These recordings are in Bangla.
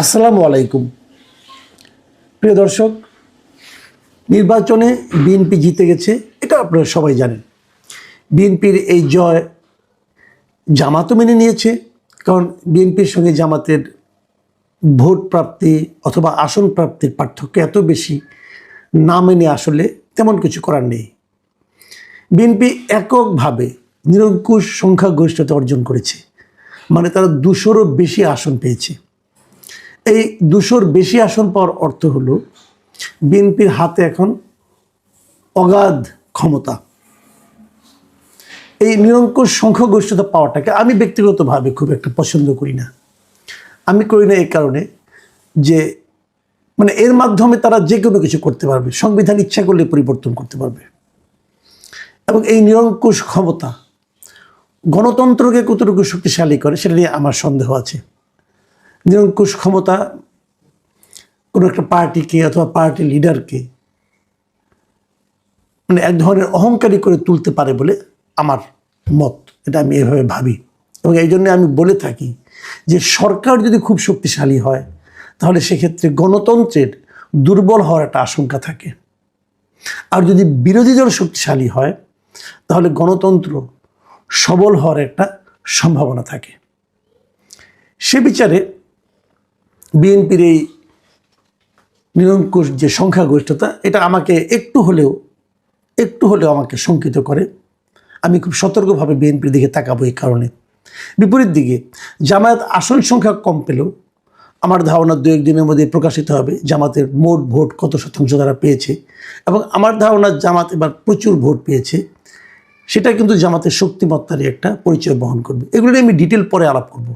আসসালামু আলাইকুম প্রিয় দর্শক, নির্বাচনে বিএনপি জিতে গেছে, এটা আপনারা সবাই জানেন। বিএনপির এই জয় জামাতও মেনে নিয়েছে, কারণ বিএনপির সঙ্গে জামাতের ভোট প্রাপ্তি অথবা আসন প্রাপ্তির পার্থক্য এত বেশি, না মেনে আসলে তেমন কিছু করার নেই। বিএনপি এককভাবে নিরঙ্কুশ সংখ্যাগরিষ্ঠতা অর্জন করেছে, মানে তারা 200-রও বেশি আসন পেয়েছে। এই 200-র বেশি আসন পাওয়ার অর্থ হলো বিএনপির হাতে এখন অগাধ ক্ষমতা। এই নিরঙ্কুশ সংখ্যাগরিষ্ঠতা পাওয়াটাকে আমি ব্যক্তিগতভাবে খুব একটা পছন্দ করি না। আমি করি না এই কারণে যে এর মাধ্যমে তারা যে কোনো কিছু করতে পারবে, সংবিধান ইচ্ছা করলে পরিবর্তন করতে পারবে। এবং এই নিরঙ্কুশ ক্ষমতা গণতন্ত্রকে কতটুকু শক্তিশালী করে সেটা নিয়ে আমার সন্দেহ আছে। নিরঙ্কুশ ক্ষমতা কোনো একটা পার্টিকে অথবা পার্টি লিডারকে এক ধরনের অহংকারী করে তুলতে পারে বলে আমার মত। এটা আমি এভাবে ভাবি, এবং এই জন্য আমি বলে থাকি যে সরকার যদি খুব শক্তিশালী হয় তাহলে সেক্ষেত্রে গণতন্ত্রের দুর্বল হওয়ার একটা আশঙ্কা থাকে, আর যদি বিরোধী দল শক্তিশালী হয় তাহলে গণতন্ত্র সবল হওয়ার একটা সম্ভাবনা থাকে। সে বিচারে বিএনপির এই নিরঙ্কুশ যে সংখ্যাগরিষ্ঠতা, এটা আমাকে একটু হলেও আমাকে শঙ্কিত করে। আমি খুব সতর্কভাবে বিএনপির দিকে তাকাবো এই কারণে। বিপরীত দিকে জামায়াত আসন সংখ্যা কম পেলেও আমার ধারণা 2-1 দিনের মধ্যে প্রকাশিত হবে জামাতের মোট ভোট কত শতাংশ তারা পেয়েছে, এবং আমার ধারণা জামাত এবার প্রচুর ভোট পেয়েছে। সেটা কিন্তু জামাতের শক্তিমত্তারই একটা পরিচয় বহন করবে। এগুলো নিয়ে আমি ডিটেল পরে আলাপ করব,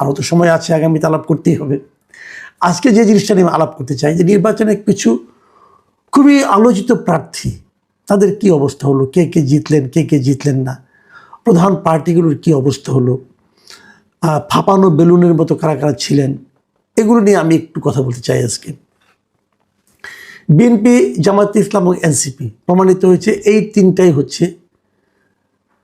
আরও তো সময় আছে, আগামীতে আলাপ করতেই হবে। আজকে যে জিনিসটা নিয়ে আলাপ করতে চাই যে নির্বাচনে কিছু খুবই আলোচিত প্রার্থী, তাদের কি অবস্থা হলো, কে কে জিতলেন, কে কে জিতলেন না, প্রধান পার্টিগুলোর কি অবস্থা হলো, ফাঁপানো বেলুনের মতো কারা কারা ছিলেন, এগুলো নিয়ে আমি একটু কথা বলতে চাই আজকে। বিএনপি, জামায়াতে ইসলাম এবং এনসিপি প্রমাণিত হয়েছে এই তিনটাই হচ্ছে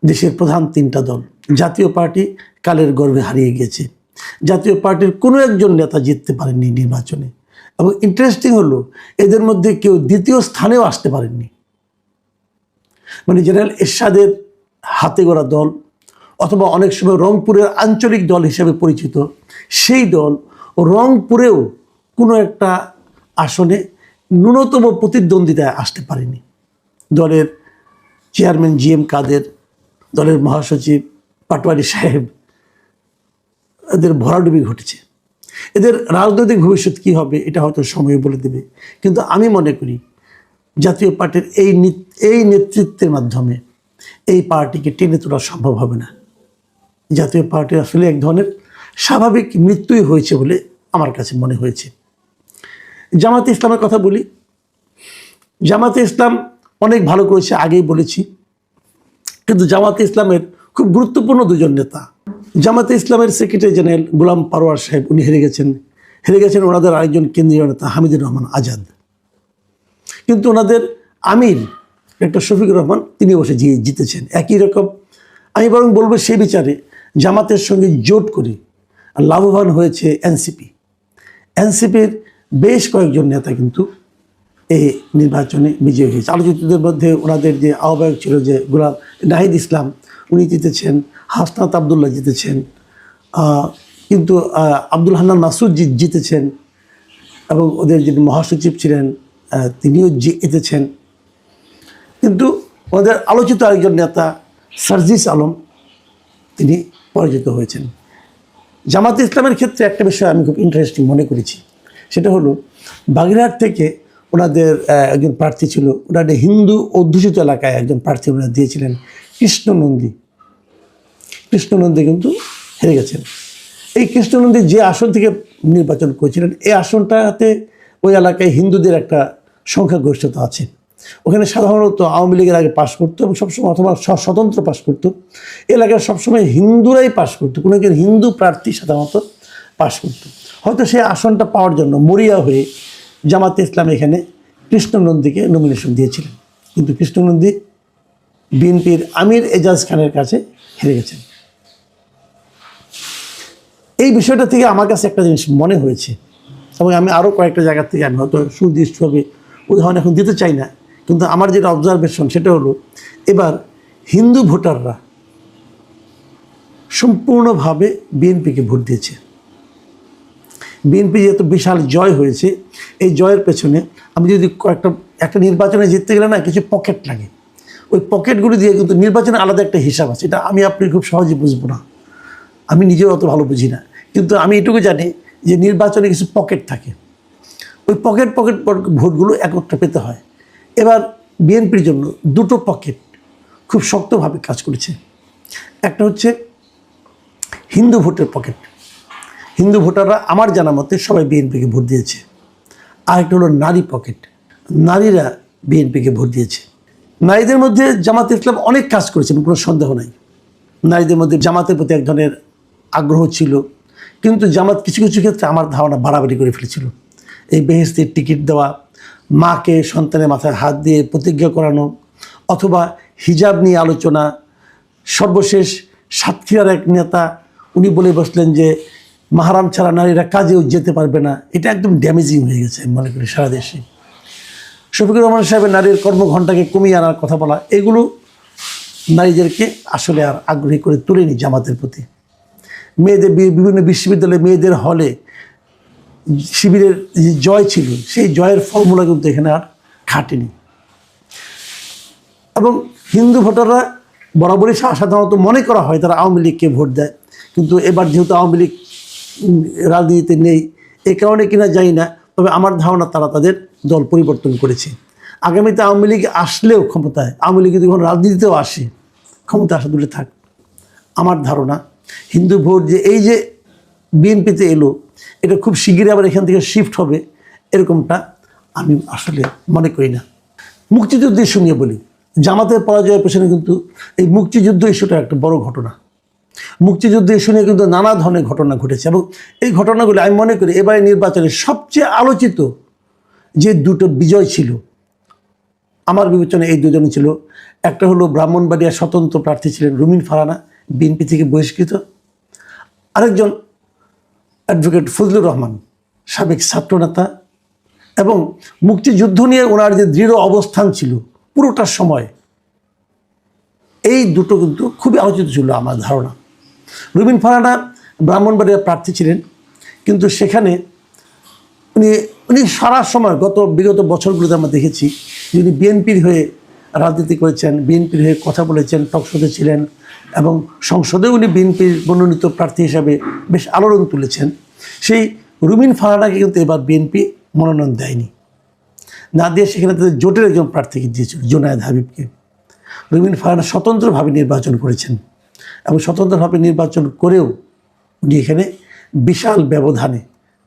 দেশের প্রধান তিনটা দল। জাতীয় পার্টি কালের গর্ভে হারিয়ে গিয়েছে। জাতীয় পার্টির কোনো একজন নেতা জিততে পারেননি নির্বাচনে, এবং ইন্টারেস্টিং হলো এদের মধ্যে কেউ দ্বিতীয় স্থানেও আসতে পারেননি। জেনারেল এরশাদের হাতে গড়া দল অথবা অনেক সময় রংপুরের আঞ্চলিক দল হিসেবে পরিচিত সেই দল রংপুরেও কোনো একটা আসনে ন্যূনতম প্রতিদ্বন্দ্বিতায় আসতে পারেনি। দলের চেয়ারম্যান GM কাদের, দলের মহাসচিব পাটোয়ারি সাহেব, এদের ভরাডুবি ঘটেছে। এদের রাজনৈতিক ভবিষ্যৎ কী হবে এটা হয়তো সময় বলে দেবে, কিন্তু আমি মনে করি জাতীয় পার্টির এই নেতৃত্বের মাধ্যমে এই পার্টিকে টেনে তোলা সম্ভব হবে না। জাতীয় পার্টির আসলে এক ধরনের স্বাভাবিক মৃত্যুই হয়েছে বলে আমার কাছে মনে হয়েছে। জামাতে ইসলামের কথা বলি। জামাতে ইসলাম অনেক ভালো করেছে, আগেই বলেছি, কিন্তু জামাতে ইসলামের খুব গুরুত্বপূর্ণ দুজন নেতা। জামাতে ইসলামের সেক্রেটারি জেনারেল গোলাম পারওয়ার সাহেব, উনি হেরে গেছেন ওনাদের আরেকজন কেন্দ্রীয় নেতা হামিদুর রহমান আজাদ। কিন্তু ওনাদের আমির ডক্টর শফিকুর রহমান, তিনি বসে জিতেছেন। একই রকম আমি বরং বলবো সে বিচারে জামাতের সঙ্গে জোট করে লাভবান হয়েছে এনসিপির বেশ কয়েকজন নেতা কিন্তু এই নির্বাচনে বিজয়ী হয়েছে। আলোচিতদের মধ্যে ওনাদের যে আহ্বায়ক ছিল যে গোলাম নাহিদ ইসলাম, উনি জিতেছেন, হাসনাত আবদুল্লাহ জিতেছেন, কিন্তু আব্দুল হান্নান মাসুদ জিতেছেন, এবং ওদের যিনি মহাসচিব ছিলেন তিনিও জিতেছেন। কিন্তু ওদের আলোচিত আরেকজন নেতা সার্জিস আলম, তিনি পরাজিত হয়েছেন। জামাতে ইসলামের ক্ষেত্রে একটা বিষয় আমি খুব ইন্টারেস্টিং মনে করেছি, সেটা হলো বাগেরহাট থেকে ওনাদের একজন প্রার্থী ছিল, ওনাদের হিন্দু অধ্যুষিত এলাকায় একজন প্রার্থী ওনারা দিয়েছিলেন কৃষ্ণনন্দী কিন্তু হেরে গেছেন। এই কৃষ্ণনন্দী যে আসন থেকে নির্বাচন করেছিলেন, এই আসনটাতে ওই এলাকায় হিন্দুদের একটা সংখ্যাগরিষ্ঠতা আছে। ওখানে সাধারণত আওয়ামী লীগের আগে পাশ করতো, এবং সবসময় অথবা স্বতন্ত্র পাশ করতো। এলাকায় সবসময় হিন্দুরাই পাশ করতো, কোনো একজন হিন্দু প্রার্থী সাধারণত পাশ করতো। হয়তো সেই আসনটা পাওয়ার জন্য মরিয়া হয়ে জামাতে ইসলাম এখানে কৃষ্ণনন্দীকে নমিনেশন দিয়েছিলেন, কিন্তু কৃষ্ণনন্দী বিএনপির আমির এজাজ খানের কাছে হেরে গেছেন। এই বিষয়টা থেকে আমার কাছে একটা জিনিস মনে হয়েছে, এবং আমি আরও কয়েকটা জায়গা থেকে আমি হয়তো সুদৃষ্টভাবে উদাহরণ এখন দিতে চাই না, কিন্তু আমার যেটা অবজারভেশন সেটা হলো এবার হিন্দু ভোটাররা সম্পূর্ণভাবে বিএনপিকে ভোট দিয়েছে। বিএনপি যেহেতু বিশাল জয় হয়েছে, এই জয়ের পেছনে আমি যদি একটা নির্বাচনে জিততে গেলে না কিছু পকেট লাগে, ওই পকেটগুলি দিয়ে কিন্তু নির্বাচনে আলাদা একটা হিসাব আছে, এটা আমি আপনি খুব সহজে বুঝবো না, আমি নিজেও অত ভালো বুঝি না, কিন্তু আমি এটুকু জানি যে নির্বাচনে কিছু পকেট থাকে, ওই পকেট ভোটগুলো একত্রে পেতে হয়। এবার বিএনপির জন্য দুটো পকেট খুব শক্তভাবে কাজ করেছে। একটা হচ্ছে হিন্দু ভোটের পকেট, হিন্দু ভোটাররা আমার জানা মতে সবাই বিএনপিকে ভোট দিয়েছে। আরেকটা হলো নারী পকেট, নারীরা বিএনপিকে ভোট দিয়েছে। নারীদের মধ্যে জামাত ইসলাম অনেক কাজ করেছেন, কোনো সন্দেহ নাই। নারীদের মধ্যে জামাতের প্রতি এক ধরনের আগ্রহ ছিল, কিন্তু জামাত কিছু কিছু ক্ষেত্রে আমার ধারণা বাড়াবাড়ি করে ফেলেছিল। এই বেহেশতের টিকিট দেওয়া, মাকে সন্তানের মাথায় হাত দিয়ে প্রতিজ্ঞা করানো, অথবা হিজাব নিয়ে আলোচনা। সর্বশেষ সাতক্ষীরার এক নেতা উনি বলে বসলেন যে মাহারাম ছাড়া নারীরা কাজেও যেতে পারবে না। এটা একদম ড্যামেজিং হয়ে গেছে আমি মনে করি সারা দেশে। শফিকুর রহমান সাহেবের নারীর কর্মঘণ্টাকে কমিয়ে আনার কথা বলা, এগুলো নারীদেরকে আসলে আর আগ্রহী করে তোলেনি জামাতের প্রতি। মেয়েদের বিভিন্ন বিশ্ববিদ্যালয়ে মেয়েদের হলে শিবিরের যে জয় ছিল, সেই জয়ের ফর্মুলা কিন্তু এখানে আর খাটেনি। এবং হিন্দু ভোটাররা বরাবরই সাধারণত মনে করা হয় তারা আওয়ামী লীগকে ভোট দেয়, কিন্তু এবার যেহেতু আওয়ামী লীগ রাজনীতিতে নেই, এই কারণে কিনা জানি না, তবে আমার ধারণা তারা তাদের দল পরিবর্তন করেছে। আগামীতে আওয়ামী লীগ আসলেও ক্ষমতায়, আওয়ামী লীগ যদি কোনো রাজনীতিতেও আসে, ক্ষমতা আসা দূরে থাক, আমার ধারণা হিন্দু ভোট এই যে বিএনপিতে এলো, এটা খুব শিগগিরই আবার এখান থেকে শিফট হবে এরকমটা আমি আসলে মনে করি না। মুক্তিযুদ্ধ ইস্যু নিয়ে বলি, জামাতের পরাজয়ের পেছনে কিন্তু এই মুক্তিযুদ্ধ ইস্যুটা একটা বড় ঘটনা। মুক্তিযুদ্ধ ইস্যু নিয়ে কিন্তু নানা ধরনের ঘটনা ঘটেছে, এবং এই ঘটনাগুলি আমি মনে করি এবারে নির্বাচনে সবচেয়ে আলোচিত যে দুটো বিজয় ছিল আমার বিবেচনায় এই দুজনই ছিল। একটা হলো ব্রাহ্মণবাড়িয়া স্বতন্ত্র প্রার্থী ছিলেন রুমিন ফারহানা, বিএনপি থেকে বহিষ্কৃত। আরেকজন অ্যাডভোকেট ফজলুর রহমান, সাবেক ছাত্রনেতা, এবং মুক্তিযুদ্ধ নিয়ে ওনার যে দৃঢ় অবস্থান ছিল পুরোটার সময়, এই দুটো কিন্তু খুবই আলোচিত ছিল আমার ধারণা। রুমিন ফারহানা ব্রাহ্মণবাড়িয়া প্রার্থী ছিলেন, কিন্তু সেখানে উনি সারা সময় বিগত বছরগুলোতে আমরা দেখেছি যিনি বিএনপির হয়ে রাজনীতি করেছেন, বিএনপির হয়ে কথা বলেছেন, টকশোতে ছিলেন, এবং সংসদেও উনি বিএনপির মনোনীত প্রার্থী হিসাবে বেশ আলোড়ন তুলেছেন। সেই রুমিন ফারহানাকে কিন্তু এবার বিএনপি মনোনয়ন দেয়নি, না দিয়ে সেখানে তাদের জোটের একজন প্রার্থীকে দিয়েছিল, জুনায়েদ হাবিবকে। রুমিন ফারহানা স্বতন্ত্রভাবে নির্বাচন করেছেন, এবং স্বতন্ত্রভাবে নির্বাচন করেও উনি এখানে বিশাল ব্যবধানে,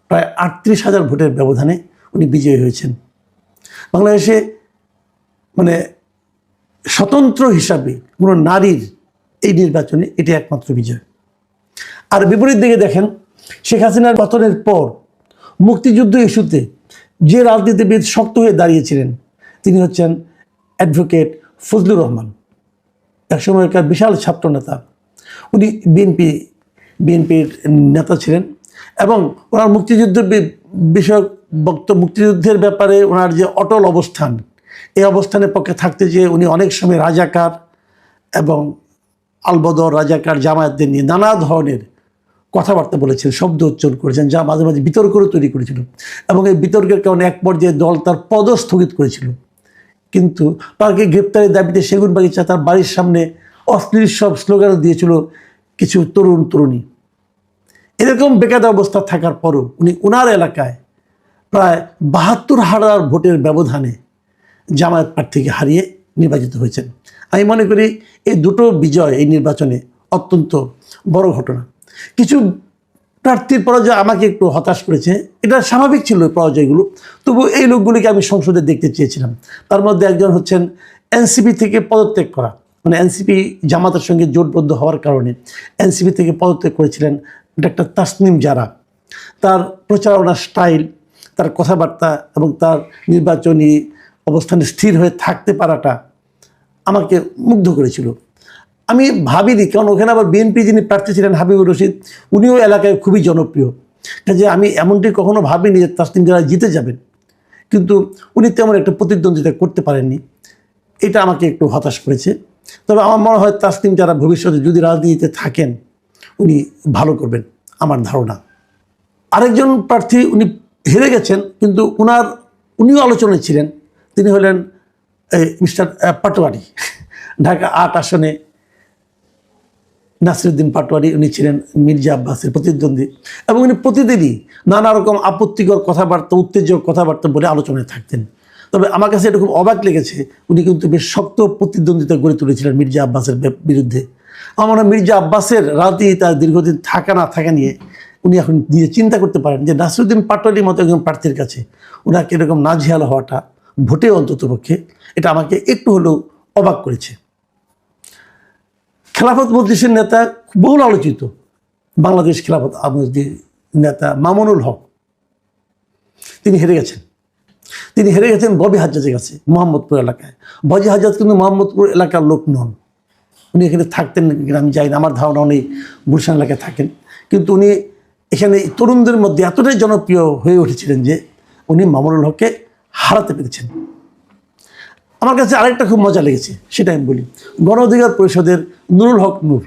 প্রায় 38,000 ভোটের ব্যবধানে উনি বিজয়ী হয়েছেন। বাংলাদেশে মানে স্বতন্ত্র হিসাবে কোনো নারীর এই নির্বাচনে এটি একমাত্র বিজয়। আর বিপরীত দিকে দেখেন, শেখ হাসিনার পতনের পর মুক্তিযুদ্ধ ইস্যুতে যে রাজনীতিবিদ শক্ত হয়ে দাঁড়িয়েছিলেন তিনি হচ্ছেন অ্যাডভোকেট ফজলুর রহমান, একসময়কার বিশাল ছাত্রনেতা। উনি বিএনপির নেতা ছিলেন, এবং ওনার মুক্তিযুদ্ধ বিষয়ক মুক্তিযুদ্ধের ব্যাপারে ওনার যে অটল অবস্থান, এই অবস্থানের পক্ষে থাকতে যেয়ে উনি অনেক সময় রাজাকার এবং আলবদর, রাজাকার, জামায়াতদের নিয়ে নানা ধরনের কথাবার্তা বলেছেন, শব্দ উচ্চারণ করেছেন, যা মাঝে মাঝে বিতর্কও তৈরি করেছিল, এবং এই বিতর্কের কারণে এক পর্যায়ে দল তার পদও স্থগিত করেছিল। কিন্তু তাকে গ্রেপ্তারের দাবিতে সেগুনবাগিচা তার বাড়ির সামনে অশ্লীল সব স্লোগান দিয়েছিল কিছু তরুণী। এরকম বেকায়দা অবস্থা থাকার পরও উনি ওনার এলাকায় প্রায় 72,000 ভোটের ব্যবধানে জামায়াত প্রার্থীকে হারিয়ে নির্বাচিত হয়েছেন। আমি মনে করি এই দুটো বিজয় এই নির্বাচনে অত্যন্ত বড় ঘটনা। কিছু প্রার্থীর পরাজয় আমাকে একটু হতাশ করেছে, এটা স্বাভাবিক ছিল পরাজয়গুলো, তবু এই লোকগুলিকে আমি সংসদে দেখতে চেয়েছিলাম। তার মধ্যে একজন হচ্ছেন এনসিপি থেকে পদত্যাগ করা, মানে এনসিপি জামাতের সঙ্গে জোটবদ্ধ হওয়ার কারণে এনসিপি থেকে পদত্যাগ করেছিলেন ডাক্তার তাসনিম জারা। তার প্রচারণার স্টাইল, তার কথাবার্তা এবং তার নির্বাচনী অবস্থানে স্থির হয়ে থাকতে পারাটা আমাকে মুগ্ধ করেছিল। আমি ভাবিনি, কারণ ওখানে আবার বিএনপি যিনি প্রার্থী ছিলেন হাবিবুর রশিদ, উনিও এলাকায় খুবই জনপ্রিয়। কাজে আমি এমনটি কখনো ভাবিনি যে তাসনিম জারা জিতে যাবেন, কিন্তু উনি তেমন একটা প্রতিদ্বন্দ্বিতা করতে পারেননি। এটা আমাকে একটু হতাশ করেছে। তবে আমার মনে হয় তাসনিম জারা ভবিষ্যতে যদি রাজনীতিতে থাকেন উনি ভালো করবেন, আমার ধারণা। আরেকজন প্রার্থী উনি হেরে গেছেন, কিন্তু উনিও আলোচনায় ছিলেন। তিনি হলেন মিস্টার পাটোয়ারি। ঢাকা ৮ আসনে নাসিরউদ্দিন পাটোয়ারি, উনি ছিলেন মির্জা আব্বাসের প্রতিদ্বন্দ্বী, এবং উনি প্রতিদিনই নানা রকম আপত্তিকর কথাবার্তা, উত্তেজক কথাবার্তা বলে আলোচনায় থাকতেন। তবে আমার কাছে এটা খুব অবাক লেগেছে, উনি কিন্তু বেশ শক্ত প্রতিদ্বন্দ্বিতা গড়ে তুলেছিলেন মির্জা আব্বাসের বিরুদ্ধে। আমার মনে হয় মির্জা আব্বাসের রাজনীতি তার দীর্ঘদিন থাকা না থাকা নিয়ে উনি এখন নিজে চিন্তা করতে পারেন যে নাসিরউদ্দিন পাটোয়ারির মতো একজন প্রার্থীর কাছে ওনাকে এরকম নাজেহাল হওয়াটা ভোটে অন্ততপক্ষে এটা আমাকে একটু হলেও অবাক করেছে। খেলাফত মজলিসের নেতা বহুল আলোচিত বাংলাদেশ খেলাফত মজলিসের নেতা মামুনুল হক, তিনি হেরে গেছেন ববি হাজ্জাজের কাছে মোহাম্মদপুর এলাকায়। ববি হাজ্জাজ কিন্তু মোহাম্মদপুর এলাকার লোক নন, উনি এখানে থাকতেন কিনা আমি জানি না, আমার ধারণা উনি গুলশান এলাকায় থাকেন। কিন্তু উনি এখানে তরুণদের মধ্যে এতটাই জনপ্রিয় হয়ে উঠেছিলেন যে উনি মামুনুল হককে হারাতে পেরেছেন। আমার কাছে আরেকটা খুব মজা লেগেছে, সেটা আমি বলি। গণ অধিকার পরিষদের নুরুল হক নূর,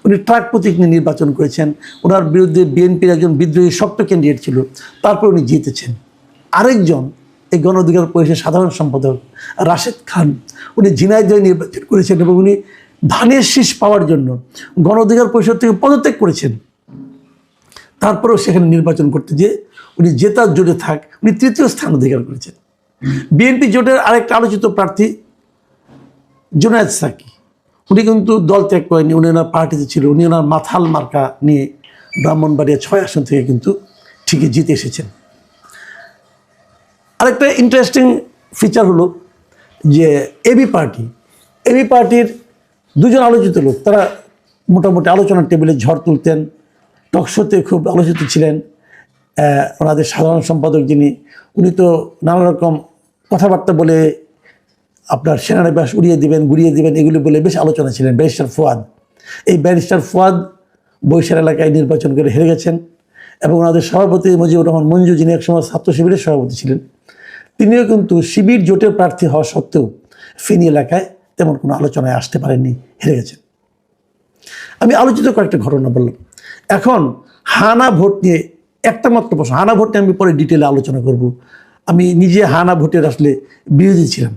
উনি ট্রাক প্রতীক নিয়ে নির্বাচন করেছেন। ওনার বিরুদ্ধে বিএনপির একজন বিদ্রোহী শক্ত ক্যান্ডিডেট ছিল, তারপর উনি জিতেছেন। আরেকজন এই গণ অধিকার পরিষদের সাধারণ সম্পাদক রাশেদ খান, উনি ঝিনাইদহে নির্বাচন করেছেন এবং উনি ধানের শীষ পাওয়ার জন্য গণ অধিকার পরিষদ থেকে পদত্যাগ করেছেন। তারপরেও সেখানে নির্বাচন করতে যেয়ে উনি জেতার জোটে উনি তৃতীয় স্থান অধিকার করেছেন। বিএনপি জোটের আরেকটা আলোচিত প্রার্থী জুনায়েদ সাকি, উনি কিন্তু দল ত্যাগ করেননি, উনি ওনার পার্টিতে ছিল। উনি ওনার মাথাল মার্কা নিয়ে ব্রাহ্মণবাড়িয়া ৬ আসন থেকে কিন্তু ঠিকই জিতে এসেছেন। আরেকটা ইন্টারেস্টিং ফিচার হলো যে এবি পার্টির দুজন আলোচিত লোক, তারা মোটামুটি আলোচনার টেবিলে ঝড় তুলতেন, টকশোতে খুব আলোচিত ছিলেন। ওনাদের সাধারণ সম্পাদক যিনি, উনি তো নানা রকম কথাবার্তা বলে আপনার সেনানিবাস উড়িয়ে দিবেন, গুড়িয়ে দিবেন, এগুলি বলে বেশ আলোচনা ছিলেন। ব্যারিস্টার ফুয়াদ, এই ব্যারিস্টার ফুয়াদ বরিশাল এলাকায় নির্বাচন করে হেরে গেছেন, এবং ওনাদের সভাপতি মুজিবুর রহমান মঞ্জু, যিনি একসময় ছাত্র শিবিরের সভাপতি ছিলেন, তিনিও কিন্তু শিবির জোটের প্রার্থী হওয়া সত্ত্বেও ফেনী এলাকায় তেমন কোনো আলোচনায় আসতে পারেননি, হেরে গেছেন। আমি আলোচিত কয়েকটা ঘটনা বললাম। এখন হানা ভোট নিয়ে একটা মাত্র প্রশ্ন, হানা ভোট নিয়ে আমি পরে ডিটেলে আলোচনা করব। আমি নিজে হানা ভোটের আসলে বিরোধী ছিলাম,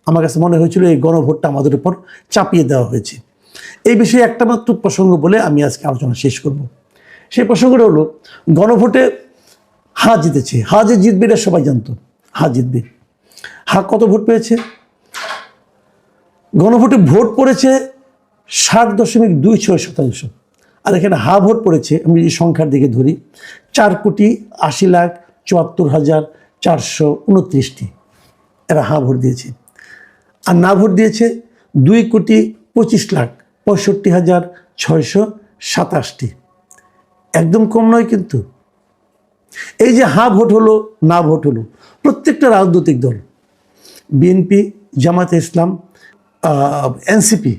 আমার কাছে মনে হয়েছিল এই গণভোটটা আমাদের উপর চাপিয়ে দেওয়া হয়েছে। এই বিষয়ে একটা মাত্র প্রসঙ্গ বলে আমি আজকে আলোচনা শেষ করব। সেই প্রসঙ্গটা হলো, গণভোটে জিতেছে। যে জিতবে এটা সবাই জানতো, জিতবে। কত ভোট পেয়েছে? গণভোটে ভোট পড়েছে 60.26%। আর এখানে ভোট পড়েছে, আমি এই সংখ্যার দিকে ধরি, 4,80,74,429টি এরা ভোট দিয়েছে। আর না ভোট দিয়েছে 2,25,65,627টি। একদম কম নয় কিন্তু। এই যে ভোট হলো, না ভোট হলো, প্রত্যেকটা রাজনৈতিক দল, বিএনপি, জামাতে ইসলাম, এনসিপি,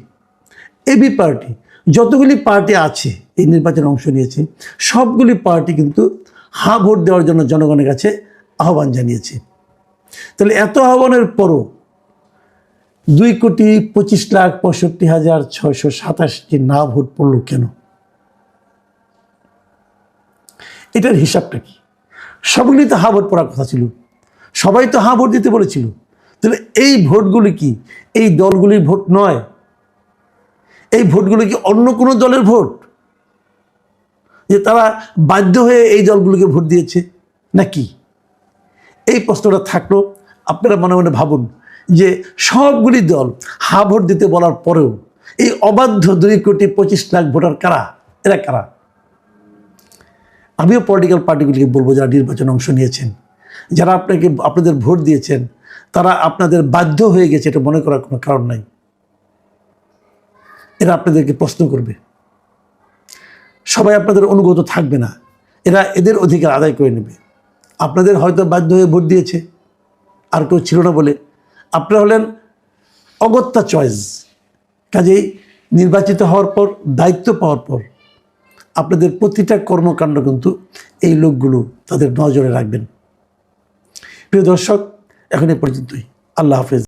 এবি পার্টি, যতগুলি পার্টি আছে এই নির্বাচনে অংশ নিয়েছে, সবগুলি পার্টি কিন্তু ভোট দেওয়ার জন্য জনগণের কাছে আহ্বান জানিয়েছে। তাহলে এত আহ্বানের পরও 2,25,65,627টি না ভোট পড়লো কেন? এটার হিসাবটা কি? সবগুলি তো ভোট পড়ার কথা ছিল, সবাই তো ভোট দিতে বলেছিল। তাহলে এই ভোটগুলি কি এই দলগুলির ভোট নয়? এই ভোটগুলো কি অন্য কোনো দলের ভোট, যে তারা বাধ্য হয়ে এই দলগুলোকে ভোট দিয়েছে নাকি? এই প্রশ্নটা থাকলো। আপনারা মনে মনে ভাবুন যে সবগুলি দল ভোট দিতে বলার পরেও এই অবাধ্য 2,25,00,000 ভোটার কারা? এরা কারা? আমিও পলিটিক্যাল পার্টিগুলিকে বলবো, যারা নির্বাচনে অংশ নিয়েছেন, যারা আপনাদের ভোট দিয়েছেন, তারা আপনাদের বাধ্য হয়ে গেছে এটা মনে করার কোনো কারণ নাই। এরা আপনাদেরকে প্রশ্ন করবে, সবাই আপনাদের অনুগত থাকবে না, এরা এদের অধিকার আদায় করে নেবে। আপনাদের হয়তো বাধ্য হয়ে ভোট দিয়েছে, আর কেউ ছিল না বলে। আপনারা হলেন অগত্যা চয়েস। কাজেই নির্বাচিত হওয়ার পর, দায়িত্ব পাওয়ার পর আপনাদের প্রতিটা কর্মকাণ্ড কিন্তু এই লোকগুলো তাদের নজরে রাখবেন। প্রিয় দর্শক, এখন এ পর্যন্তই। আল্লাহ হাফেজ।